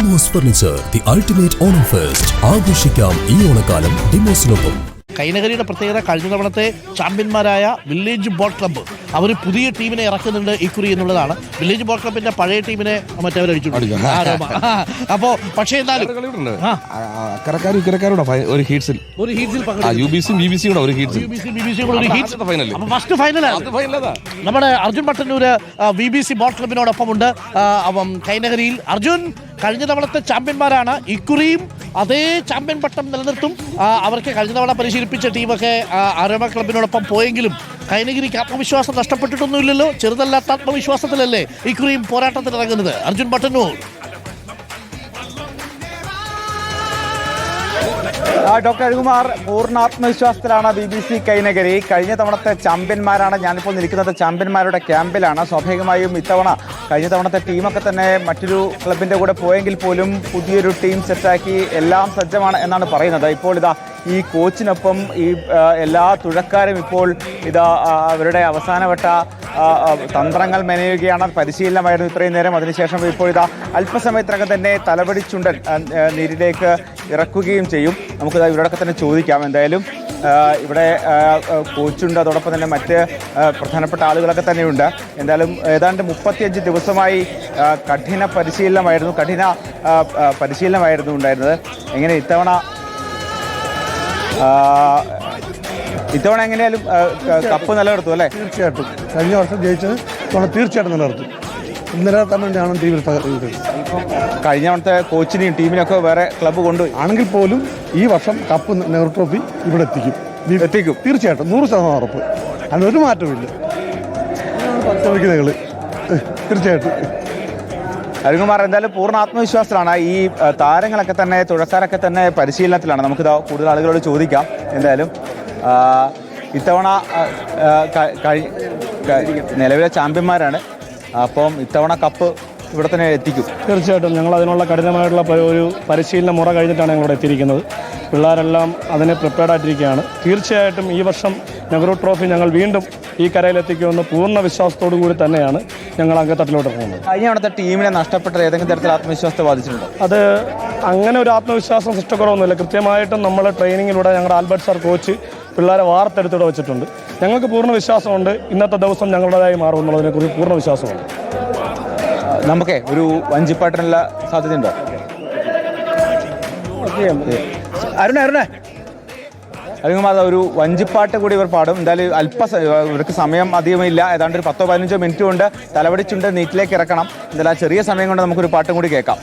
Demos furniture, the ultimate Onam fest. ആഘോഷിക്കാം ഈ ഓണക്കാലം ഡിമോസിനൊപ്പം. കൈനകരിയുടെ പ്രത്യേകത കഴിഞ്ഞ തവണത്തെ ചാമ്പ്യന്മാരായ വില്ലേജ് ബോട്ട് ക്ലബ്ബ് അവർ പുതിയ ടീമിനെ ഇറക്കുന്നുണ്ട് ഇക്കുറി എന്നുള്ളതാണ്. വില്ലേജ് ബോട്ട് ക്ലബിന്റെ പഴയ ടീമിനെ മറ്റവരടിച്ചു. അപ്പോ പക്ഷേ എന്നാലും നമ്മുടെ അർജുൻ മട്ടന്നൂര് VBC ബോട്ട് ക്ലബിനോടൊപ്പം ഉണ്ട്. കൈനകരിയിൽ അർജുൻ കഴിഞ്ഞ തവണത്തെ ചാമ്പ്യന്മാരാണ്. ഇക്കുറിയും അതേ ചാമ്പ്യൻ പട്ടം നിലനിർത്തും. അവർക്ക് കഴിഞ്ഞ തവണ പരിശീലിപ്പിച്ച ടീമൊക്കെ ആരോമ ക്ലബിനോടൊപ്പം പോയെങ്കിലും കൈനഗിരിക്ക് ആത്മവിശ്വാസം നഷ്ടപ്പെട്ടിട്ടൊന്നുമില്ലല്ലോ. ചെറുതല്ലാത്ത ആത്മവിശ്വാസത്തിലല്ലേ ഇക്കുറിയും പോരാട്ടത്തിൽ ഇറങ്ങുന്നത്. അർജുൻ മട്ടന്നൂർ. ഡോക്ടർ അരുകുമാർ, പൂർണ്ണാത്മവിശ്വാസത്തിലാണ് VBC കൈനഗരി. കഴിഞ്ഞ തവണത്തെ ചാമ്പ്യന്മാരാണ്. ഞാനിപ്പോൾ നിൽക്കുന്നത് ചാമ്പ്യന്മാരുടെ ക്യാമ്പിലാണ്. സ്വാഭാവികമായും ഇത്തവണ കഴിഞ്ഞ തവണത്തെ ടീമൊക്കെ തന്നെ മറ്റൊരു ക്ലബിൻ്റെ കൂടെ പോയെങ്കിൽ പോലും പുതിയൊരു ടീം സെറ്റാക്കി എല്ലാം സജ്ജമാണ് എന്നാണ് പറയുന്നത്. ഇപ്പോൾ ഇതാ ഈ കോച്ചിനൊപ്പം ഈ എല്ലാ തുഴക്കാരും ഇപ്പോൾ ഇതാ അവരുടെ അവസാനവട്ട തന്ത്രങ്ങൾ മെനയുകയാണ്. പരിശീലനമായിരുന്നു ഇത്രയും നേരം. അതിനുശേഷം ഇപ്പോൾ ഇതാ അല്പസമയത്തിനകം തന്നെ തലവടി ചുണ്ടൻ നീരിലേക്ക് ഇറക്കുകയും ചെയ്യും. നമുക്കിതാ ഇവരോടൊക്കെ തന്നെ ചോദിക്കാം. എന്തായാലും ഇവിടെ കോച്ചുണ്ട്, അതോടൊപ്പം തന്നെ മറ്റ് പ്രധാനപ്പെട്ട ആളുകളൊക്കെ തന്നെയുണ്ട്. എന്തായാലും ഏതാണ്ട് 35 ദിവസമായി കഠിന പരിശീലനമായിരുന്നു ഉണ്ടായിരുന്നത്. എങ്ങനെ ഇത്തവണ എങ്ങനെയാലും കപ്പ് നിലനിർത്തും അല്ലേ? തീർച്ചയായിട്ടും. കഴിഞ്ഞ വർഷം ജയിച്ചത് തീർച്ചയായിട്ടും നിലനിർത്തും. ഇന്നലെ തന്നെയാണ് ടീമിൽ കഴിഞ്ഞ തവണത്തെ കോച്ചിനെയും ടീമിനൊക്കെ വേറെ ക്ലബ്ബ് കൊണ്ടുപോയി ആണെങ്കിൽ പോലും ഈ വർഷം കപ്പ് നെഹ്റു ട്രോഫി ഇവിടെ എത്തിക്കും തീർച്ചയായിട്ടും. 100% ഉറപ്പ്. അതിനൊരു മാറ്റമില്ല. ശ്രമിക്കുന്നങ്ങൾ തീർച്ചയായിട്ടും. അരുകുമാർ, എന്തായാലും പൂർണ്ണ ആത്മവിശ്വാസത്തിലാണ്. ഈ താരങ്ങളൊക്കെ തന്നെ തുഴക്കാരൊക്കെ തന്നെ പരിശീലനത്തിലാണ്. നമുക്കിത് കൂടുതൽ ആളുകളോട് ചോദിക്കാം. എന്തായാലും ഇത്തവണ നിലവിലെ ചാമ്പ്യന്മാരാണ്. അപ്പം ഇത്തവണ കപ്പ് ഇവിടെ തന്നെ എത്തിക്കും. തീർച്ചയായിട്ടും. ഞങ്ങൾ അതിനുള്ള കഠിനമായിട്ടുള്ള ഒരു പരിശീലന മുറ കഴിഞ്ഞിട്ടാണ് ഞങ്ങളിവിടെ എത്തിയിരിക്കുന്നത്. പിള്ളേരെല്ലാം അതിനെ പ്രിപ്പയർഡായിട്ടിരിക്കുകയാണ്. തീർച്ചയായിട്ടും ഈ വർഷം നെഹ്റു ട്രോഫി ഞങ്ങൾ വീണ്ടും ഈ കരയിലെത്തിക്കുമെന്ന് പൂർണ്ണ വിശ്വാസത്തോടു കൂടി തന്നെയാണ് ഞങ്ങൾ അങ്കത്തട്ടിലോട്ട് ഇറങ്ങുന്നത്. കഴിഞ്ഞ തവണത്തെ ടീമിനെ നഷ്ടപ്പെട്ടത് ഏതെങ്കിലും തരത്തിൽ ആത്മവിശ്വാസത്തെ ബാധിച്ചിട്ടുണ്ടോ? അത് അങ്ങനെ ഒരു ആത്മവിശ്വാസം സൃഷ്ടക്കുറവൊന്നുമില്ല. കൃത്യമായിട്ടും നമ്മൾ ട്രെയിനിങ്ങിലൂടെ ഞങ്ങളുടെ ആൽബർട്ട് സാർ കോച്ച് പിള്ളേരെ വാർത്തെടുത്തിവിടെ വെച്ചിട്ടുണ്ട്. ഞങ്ങൾക്ക് പൂർണ്ണ വിശ്വാസമുണ്ട് ഇന്നത്തെ ദിവസം ഞങ്ങളുടേതായി മാറുമെന്നുള്ളതിനെക്കുറിച്ച് പൂർണ്ണ വിശ്വാസമുണ്ട്. നമുക്കേ ഒരു വഞ്ചിപ്പാട്ടിനുള്ള സാധ്യതയുണ്ടോ? അരുകുമാർ, ഒരു വഞ്ചിപ്പാട്ട് കൂടി ഇവർ പാടും. എന്തായാലും ഇവർക്ക് സമയം അധികമില്ല. ഏതാണ്ട് ഒരു 10-15 മിനിറ്റ് കൊണ്ട് തലവടിച്ചുണ്ട് നീറ്റിലേക്ക് ഇറക്കണം. എന്തായാലും ആ ചെറിയ സമയം കൊണ്ട് നമുക്കൊരു പാട്ടും കൂടി കേൾക്കാം.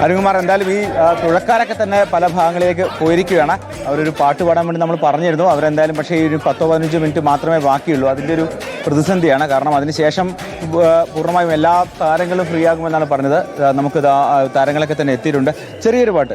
അരുകുമാർ, എന്തായാലും ഈ തുഴക്കാരൊക്കെ തന്നെ പല ഭാഗങ്ങളിലേക്ക് പോയിരിക്കുകയാണ്. അവരൊരു പാട്ട് പാടാൻ വേണ്ടി നമ്മൾ പറഞ്ഞിരുന്നു. അവരെന്തായാലും പക്ഷേ ഈ ഒരു 10-15 മിനിറ്റ് മാത്രമേ ബാക്കിയുള്ളൂ. അതിൻ്റെ ഒരു പ്രതിസന്ധിയാണ്. കാരണം അതിനുശേഷം പൂർണ്ണമായും എല്ലാ താരങ്ങളും ഫ്രീ ആകുമെന്നാണ് പറഞ്ഞത്. നമുക്ക് താരങ്ങളൊക്കെ തന്നെ എത്തിയിട്ടുണ്ട്. ചെറിയൊരു പാട്ട്.